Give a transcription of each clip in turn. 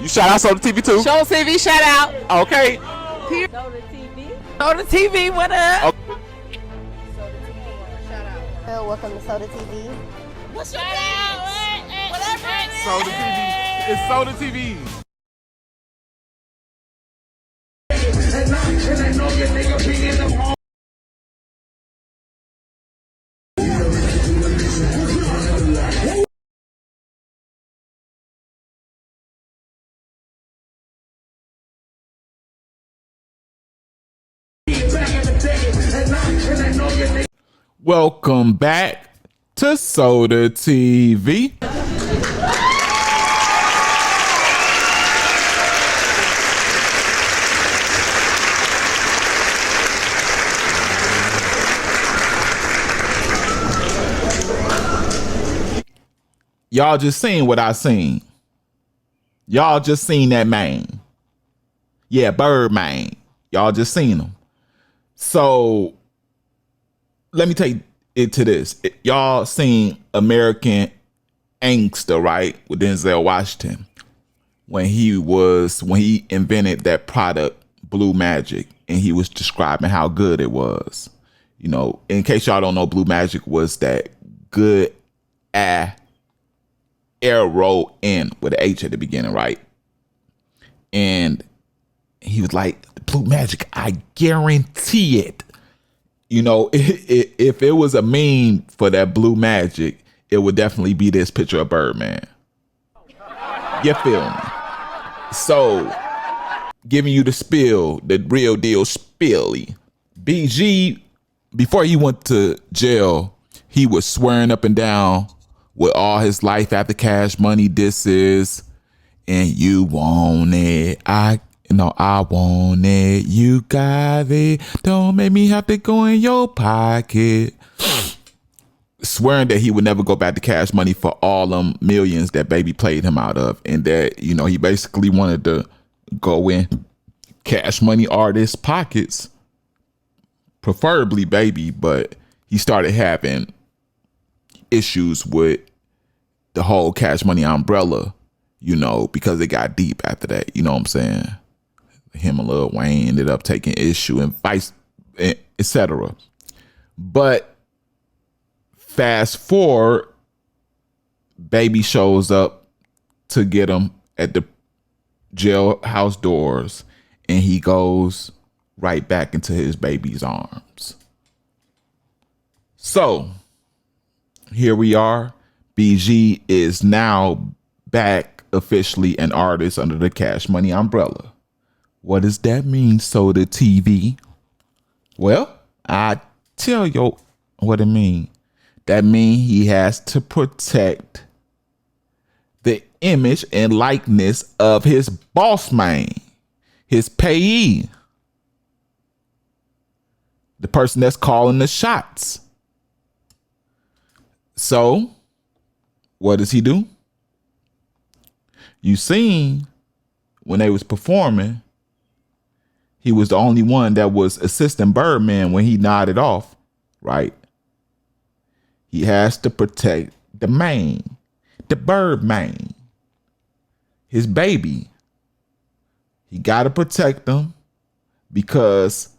You shout out Soda TV too? Show TV shout out. Okay. Soda TV. Soda TV, what up? Okay. Soda TV. Shout out. Welcome to Soda TV. What's your name? Whatever it is. Soda TV. It's Soda TV. Welcome back to Soda TV. Y'all just seen what I seen. Y'all just seen that man. Yeah, Birdman. Y'all just seen him. So let me take it to this. Y'all seen American Gangster, right? With Denzel Washington. When he invented that product, Blue Magic, and he was describing how good it was. You know, in case y'all don't know, Blue Magic was that good arrow in with an H at the beginning, right? And he was like, Blue Magic, I guarantee it. You know, if it was a meme for that Blue Magic, it would definitely be this picture of Birdman. You feel me? So, giving you the spill, the real deal spilly. BG, before he went to jail, he was swearing up and down with all his life after Cash Money disses, and you want it, I want it, you got it, don't make me have to go in your pocket. Swearing that he would never go back to Cash Money for all them millions that Baby played him out of, and that, you know, he basically wanted to go in Cash Money artists' pockets, preferably Baby, but he started having issues with the whole Cash Money umbrella, you know, because it got deep after that, you know what I'm saying? Him and Lil Wayne ended up taking issue and vice, etc. But fast forward, Baby shows up to get him at the jailhouse doors, and he goes right back into his baby's arms. So here we are. BG is now back officially an artist under the Cash Money umbrella. What does that mean, Soda TV? Well, I tell you what it means. That means he has to protect the image and likeness of his boss man, his payee, the person that's calling the shots. So, what does he do? You seen when they was performing, he was the only one that was assisting Birdman when he nodded off, right? He has to protect the man, the Birdman, his baby. He got to protect him because,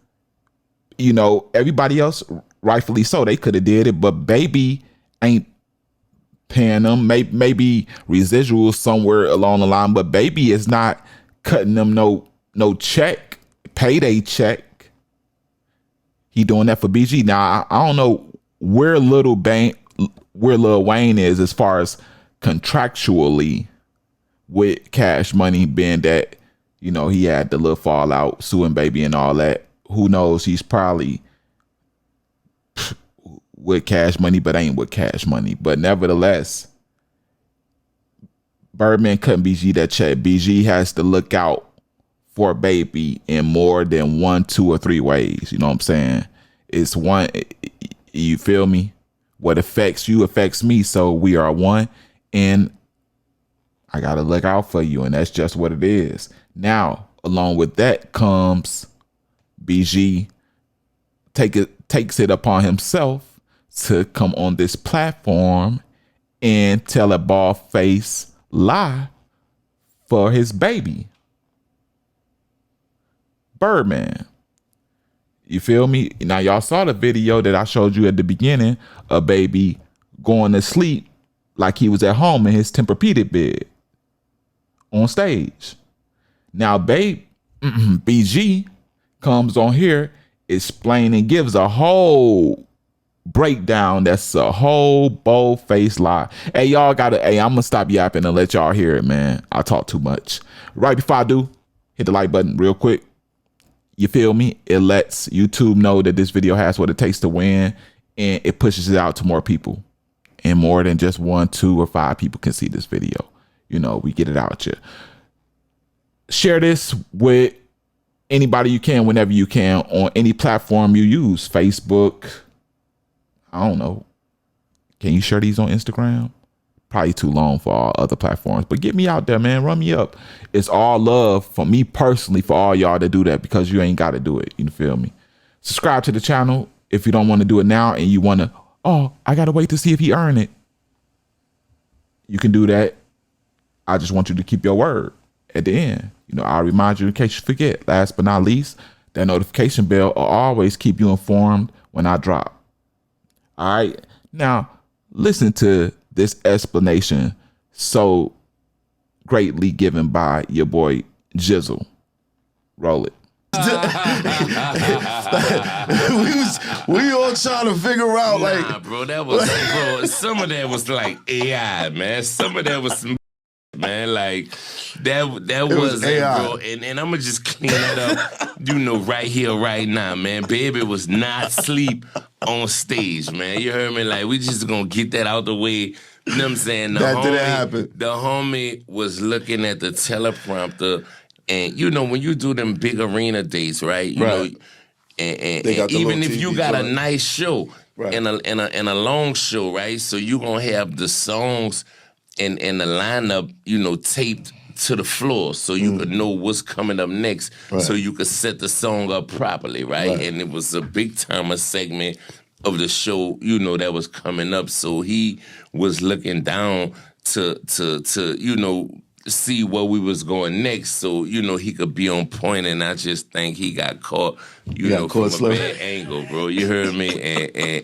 you know, everybody else, rightfully so, they could have did it, but Baby ain't paying them. Maybe residuals somewhere along the line, but Baby is not cutting them no check, payday check. He doing that for BG. Now I don't know where Lil Wayne is as far as contractually with Cash Money, being that, you know, he had the little fallout suing Baby and all that. Who knows? He's probably with Cash Money, but ain't with Cash Money. But nevertheless, Birdman cutting BG that check. BG has to look out for Baby in more than 1, 2, or 3 ways. You know what I'm saying? It's one, you feel me? What affects you affects me, so we are one, and I gotta look out for you, and that's just what it is. Now, along with that comes BG takes it upon himself to come on this platform and tell a bald face lie for his baby, Birdman. You feel me? Now, y'all saw the video that I showed you at the beginning of baby going to sleep like he was at home in his Tempur-Pedic bed on stage. Now, BG comes on here, explaining, gives a whole breakdown that's a whole bold-faced lie. Hey, y'all gotta, I'm gonna stop yapping and let y'all hear it, man. I talk too much. Right before I do, hit the like button real quick. You feel me? It lets YouTube know that this video has what it takes to win, and it pushes it out to more people. And more than just 1, 2, or 5 people can see this video. You know, we get it out here. Share this with anybody you can, whenever you can, on any platform you use. Facebook. I don't know. Can you share these on Instagram? Probably too long for all other platforms, but get me out there, man. Run me up. It's all love for me personally for all y'all to do that, because you ain't got to do it. You feel me? Subscribe to the channel if you don't want to do it now and you want to, oh, I got to wait to see if he earned it. You can do that. I just want you to keep your word at the end. You know, I'll remind you in case you forget. Last but not least, that notification bell will always keep you informed when I drop. All right. Now, listen to this explanation so greatly given by your boy Jizzle. Roll it. we all trying to figure out, like, bro, that was bro. Some of that was like AI, man. Some of that was some man, like that was AI, bro. And I'm gonna just clean that up, you know, right here, right now, man. Baby was not asleep on stage, man. You heard me? Like, we just gonna get that out the way. You know what I'm saying? That didn't happen. The homie was looking at the teleprompter, and you know, when you do them big arena dates, right? You know, and even if you got a nice show, and a long show, right? So you gonna have the songs and the lineup, you know, taped to the floor, so you could know what's coming up next, so you could set the song up properly, right? And it was a big timer segment of the show, you know, that was coming up. So he was looking down to you know, see where we was going next, so you know he could be on point. And I just think he got caught, you know, from a bad angle, bro. You heard me?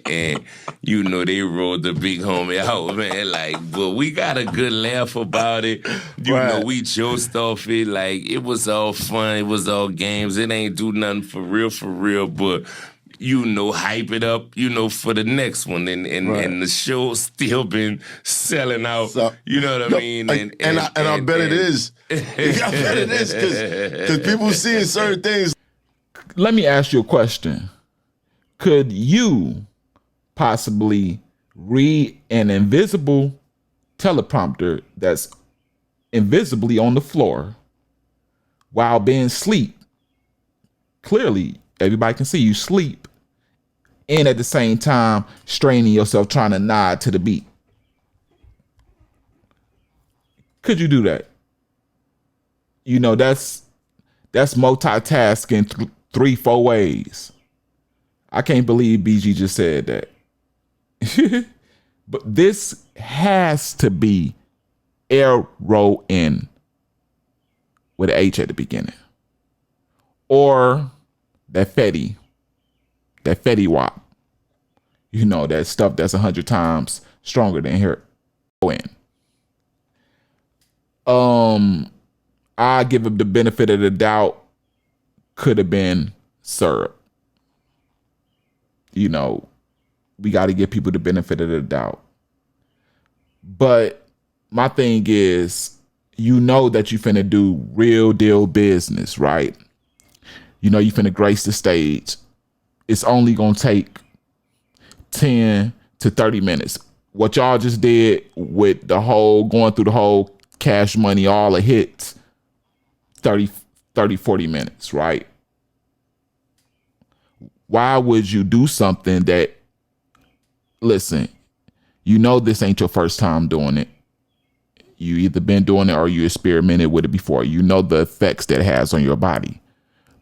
And you know, they rolled the big homie out, man. Like, but we got a good laugh about it. You know, we joked off it. Like, it was all fun. It was all games. It ain't do nothing for real, but you know, hype it up, you know, for the next one. And the show's still been selling out. So, you know what I mean? And I bet it is. I bet it is, because people seeing certain things. Let me ask you a question. Could you possibly read an invisible teleprompter that's invisibly on the floor while being asleep? Clearly, everybody can see you sleep, and at the same time straining yourself trying to nod to the beat. Could you do that? You know, that's multitasking 3-4 ways. I can't believe BG just said that. But this has to be Arrow-in with an H at the beginning, or that Fetty Wap. You know, that stuff that's 100 times stronger than heroin. I give him the benefit of the doubt. Could have been syrup. You know, we got to give people the benefit of the doubt. But my thing is, you know that you finna do real deal business, right? You know you finna grace the stage. It's only gonna take 10 to 30 minutes. What y'all just did with the whole, going through the whole Cash Money, all the hits, 30, 40 minutes, right? Why would you do something that, listen, you know this ain't your first time doing it. You either been doing it or you experimented with it before. You know the effects that it has on your body.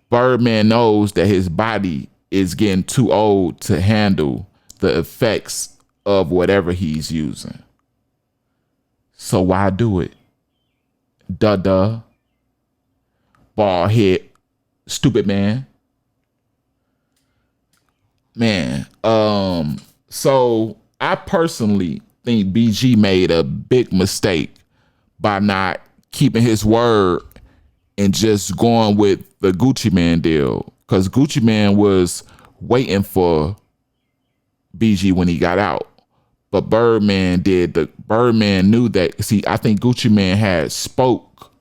Birdman knows that his body is getting too old to handle the effects of whatever he's using. So why do it? duh, bald head, stupid man. Man, so I personally think BG made a big mistake by not keeping his word and just going with the Gucci Man deal. Because Gucci Man was waiting for BG when he got out. But Birdman knew that. See, I think Gucci Man had spoke.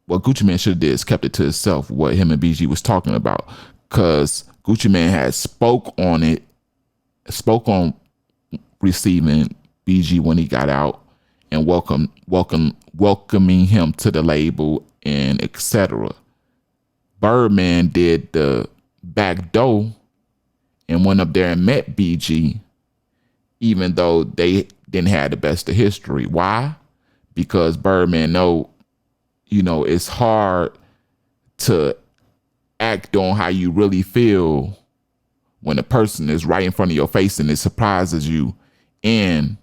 What Gucci Man should have did is kept it to himself, what him and BG was talking about. Because Gucci Man had spoke on receiving BG when he got out and welcoming him to the label and etc. Birdman did the back door and went up there and met BG, even though they didn't have the best of history. Why? Because Birdman know, it's hard to act on how you really feel when a person is right in front of your face and it surprises you, and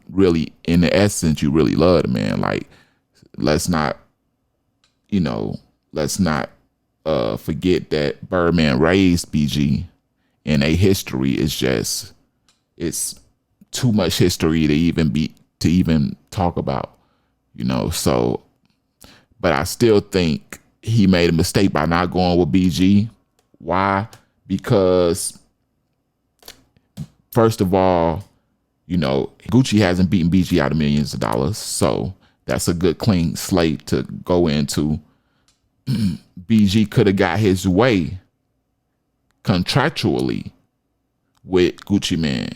really, in the essence, you really love the man. Like, let's not forget that Birdman raised BG, and a history is it's too much history to even talk about, so, but I still think he made a mistake by not going with BG. Why? Because first of all, Gucci hasn't beaten BG out of millions of dollars, so that's a good clean slate to go into. BG could have got his way contractually with Gucci Man.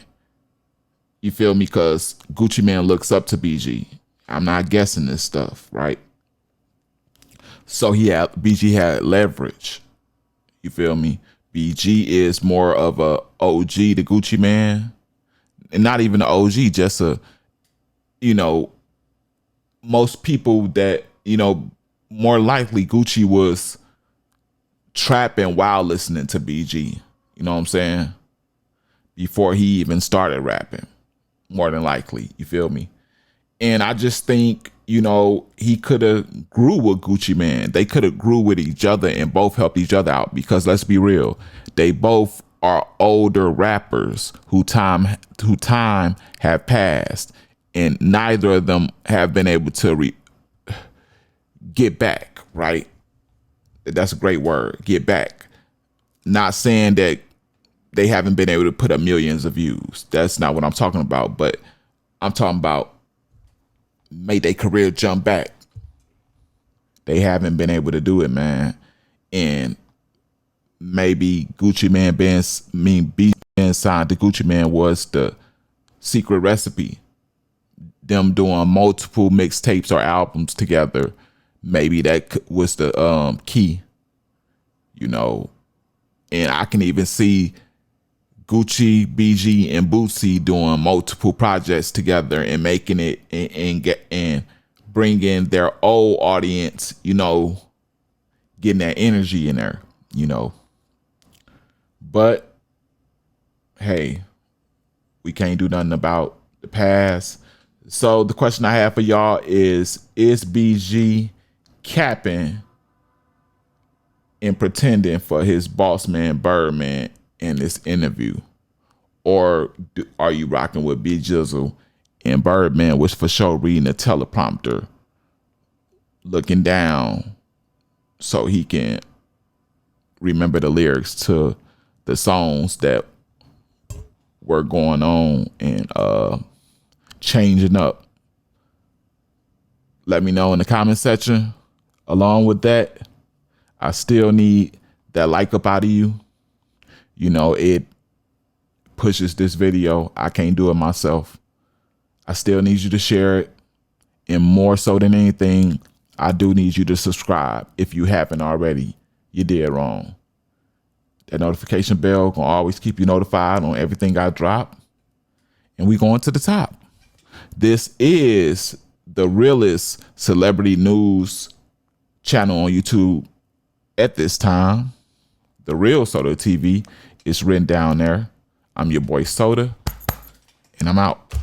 You feel me? Because Gucci Man looks up to BG. I'm not guessing this stuff, right? So BG had leverage. You feel me? BG is more of a OG to Gucci Man. And not even an OG, just most people that, more likely Gucci was trapping while listening to BG. You know what I'm saying? Before he even started rapping, more than likely. You feel me? And I just think, he could have grew with Gucci Man. They could have grew with each other and both helped each other out, because let's be real, they both are older rappers who time have passed, and neither of them have been able to get back, right? That's a great word, get back. Not saying that they haven't been able to put up millions of views. That's not what I'm talking about, but I'm talking about made their career jump back. They haven't been able to do it, man. And maybe Gucci Man being signed to Gucci Man was the secret recipe. Them doing multiple mixtapes or albums together, maybe that was the key, And I can even see Gucci, BG, and Bootsy doing multiple projects together and making it and bringing their old audience, getting that energy in there, But hey, we can't do nothing about the past. So the question I have for y'all is BG capping and pretending for his boss man Birdman in this interview? Or are you rocking with B Jizzle and Birdman was for sure reading the teleprompter, looking down so he can remember the lyrics to the songs that were going on and changing up? Let me know in the comment section. Along with that, I still need that like up out of you. It pushes this video. I can't do it myself. I still need you to share it. And more so than anything, I do need you to subscribe. If you haven't already, you did wrong. That notification bell gonna always keep you notified on everything I drop. And we going to the top. This is the realest celebrity news channel on YouTube at this time. The Real Soda TV is written down there. I'm your boy Soda, and I'm out.